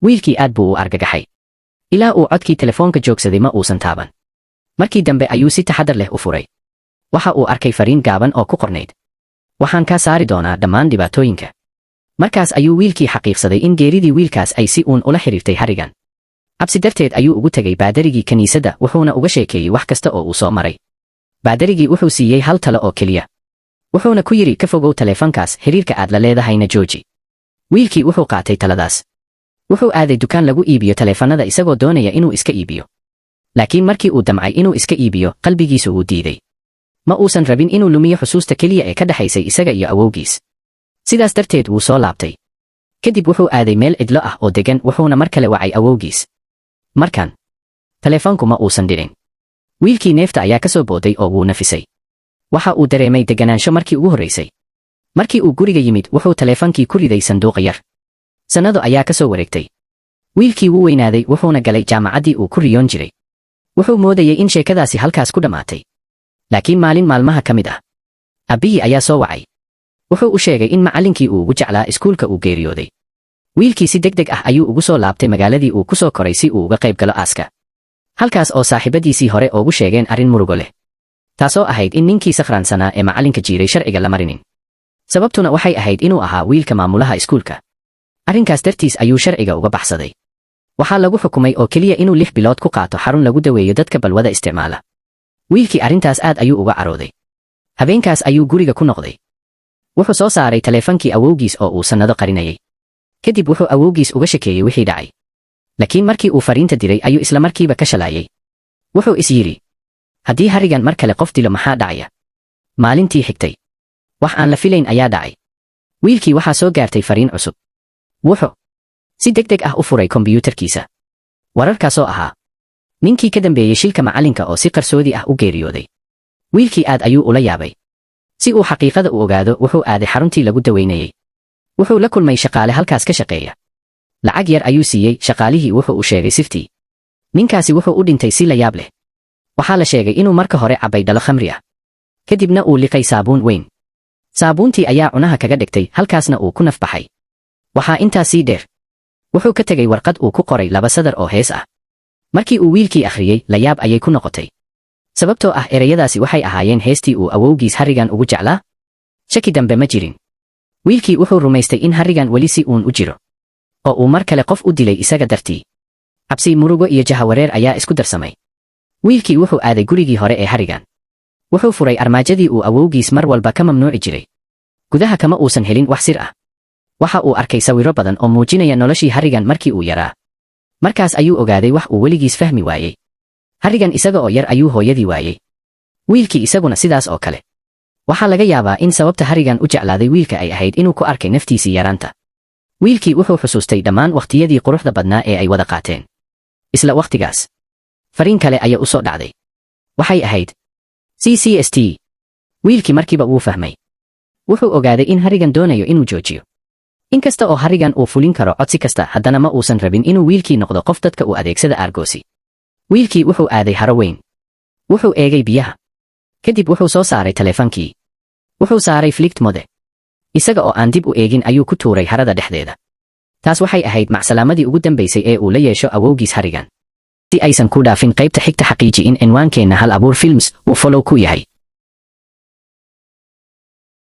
wiilkii aad buu u argagaxay ilaa uu codkii telefoonka joogsaday ma uusan taaban. Markii dambe ayuu si taxadar leh u furay. Waxa uu arkay fariin gaaban oo ku qornayd: waxaan kaa saari doonaa dhammaan dhibaatooyinka. Markaas ayuu wiilkii xaqiiqsaday in geeridii wiilkaas ay si uun ula xiriirtay Harrigan. Cabsi darteed ayuu ugu tegay baadarigii kiniisadda wuxuuna uga sheekeeyey wax kasta oo uu soo maray. Baadarigii wuxuu siiyey hal talo oo keliya. Wuxuuna ku yidhi ka fogow taleefankaas, xiriirka aad la leedahayna jooji. Wiilkii wuxuu qaatay taladaas. Wuxuu aaday dukaan lagu iibiyo taleefannada isagoo doonaya inuu iska iibiyo. Laakiin markii uu damcay inuu iska iibiyo, qalbigiisu wuu diiday. Ma uusan rabin inuu lumiyo xusuusta keliya ee ka dhaxaysay isaga iyo awowgiis. Sidaas darteed wuu soo laabtay. Kadib wuxuu aaday meel cidlo ah oo degan wuxuuna mar kale wacay awowgiis. Markan taleefanku ma uusan dhicin. Wiilkii neefta ayaa ka soo booday oo wuu nafisay. Waxa uu dareemay deganaansho markii ugu horreysay. Markii uu guriga yimid wuxuu taleefankii ku riday sanduuqa yar. Sannado ayaa ka soo wareegtay. Wiilkii wuu weynaaday wuxuuna galay jaamacaddii uu ku riyoon jiray. Wuxuu moodayay in sheekadaasi halkaas ku dhammaatay. Laakiin maalin maalmaha ka mid ah, aabihii ayaa soo wacay. Wuxuu u sheegay in macallinkii uu ugu jeclaa iskuulka uu geeriyooday. Wiilkii si degdeg ah ayuu ugu soo laabtay magaaladii uu ku soo koray si uu uga qayb galo aaska. Halkaas oo saaxiibadiisii hore ugu sheegeen arrin murugo leh. Taasoo ahayd in ninkii sakhraansanaa ee macallinka jiiray sharciga la marinin. Sababtuna waxay ahayd inuu ahaa wiilka maamulaha iskuulka. Arrinkaas dartiis ayuu sharciga uga baxsaday. Waxaa lagu xukumay oo keliya inuu 6 bilood ku qaato xarun lagu daweeyo dadka balwada isticmaala. Wiilkii arrintaas aad ayuu uga carooday. Habeenkaas ayuu guriga ku noqday. Wuxuu soo saaray taleefankii awowgiis oo uu sannado qarinayay. Kadib wuxuu awowgiis uga shekeeyey wixii dhacay. Laakiin markii uu fariinta diray ayuu isla markiiba ka shalaayay. Wuxuu is yidhi, haddii Harrigan mar kale qof dilo maxaa dhacaya? Maalintii xigtay, wax aan la filayn ayaa dhacay. Wiilkii waxaa soo gaartay fariin cusub. Wuxuu si degdeg ah u furay kombiyuutarkiisa. Wararkaasoo ahaa ninkii ka dambeeyey shilka macallinka oo si qarsoodi ah u geeriyooday. Wiilkii aad ayuu ula yaabay. Si uu xaqiiqada u ogaado wuxuu aaday xaruntii lagu daweynayay. Wuxuu la kulmay shaqaale halkaas ka shaqeeya. Lacag yar ayuu siiyey shaqaalihii wuxuu u sheegay sirtii. Ninkaasi wuxuu u dhintay si la yaab leh. Waxaa la sheegay inuu marka hore cabbay dhalo khamri ah. Kadibna uu liqay saabuun weyn. Saabuuntii ayaa cunaha kaga dhigtay halkaasna uu ku nafbaxay. Waxaa intaas sii dheer. Wuxuu ka tegay warqad uu ku qoray 2 sadar oo hees ah. Markii uu wiilkii akhriyey, la yaab ayay ku noqotay. Sababtoo ah ereyadaasi waxay ahaayeen heestii uu awowgiis Harrigan ugu jeclaa. Shaki dambe ma jirin. Wiilkii wuxuu rumaystay in Harrigan weli si uun u jiro. Oo uu mar kale qof u dilay isaga dartii. Cabsi, murugo iyo jahawareer ayaa isku darsamay. Wiilkii wuxuu aaday gurigii hore ee Harrigan. Wuxuu furay armaajadii uu awowgiis mar walba ka mamnuuci jiray. Gudaha kama uusan helin wax sir ah. Waxa uu arkay sawirro badan oo muujinaya noloshii Harrigan markii uu yaraa. Markaas ayuu ogaaday wax uu weligiis fahmi waayey. Harrigan isaga oo yar ayuu hooyadii waayey. Wiilkii isaguna sidaas oo kale. Waxaa laga yaabaa in sababta Harrigan u jeclaaday wiilka ay ahayd inuu ku arkay naftiisii yaraanta. Wiilkii wuxuu xusuustay dhammaan waqtiyadii quruxda badnaa ee ay wada qaateen. Isla waqtigaas, fariin kale ayaa u soo dhacday. Waxay ahayd CCST. Wiilkii markiiba wuu fahmay. Wuxuu ogaaday in Harrigan doonayo inuu joojiyo. Inkasta oo Harrigan uu fulin karo codsi kasta, haddana ma uusan rabin inuu wiilkii noqdo qof dadka u adeegsada aargoosi. Wiilkii wuxuu aaday haro weyn. Wuxuu eegay biyaha. Kadib wuxuu soo saaray taleefankii. Wuxuu saaray flight mode. Isaga oo aan dib u eegin ayuu ku tuuray harada dhexdeeda. Taas waxay ahayd macsalaamadii ugu dambaysay ee uu la yeesho awowgiis Harrigan. Si aysan ku dhaafin qaybta xigta, xaqiiji in cinwaankeenna Hal Abuur Films uu follow ku yahay.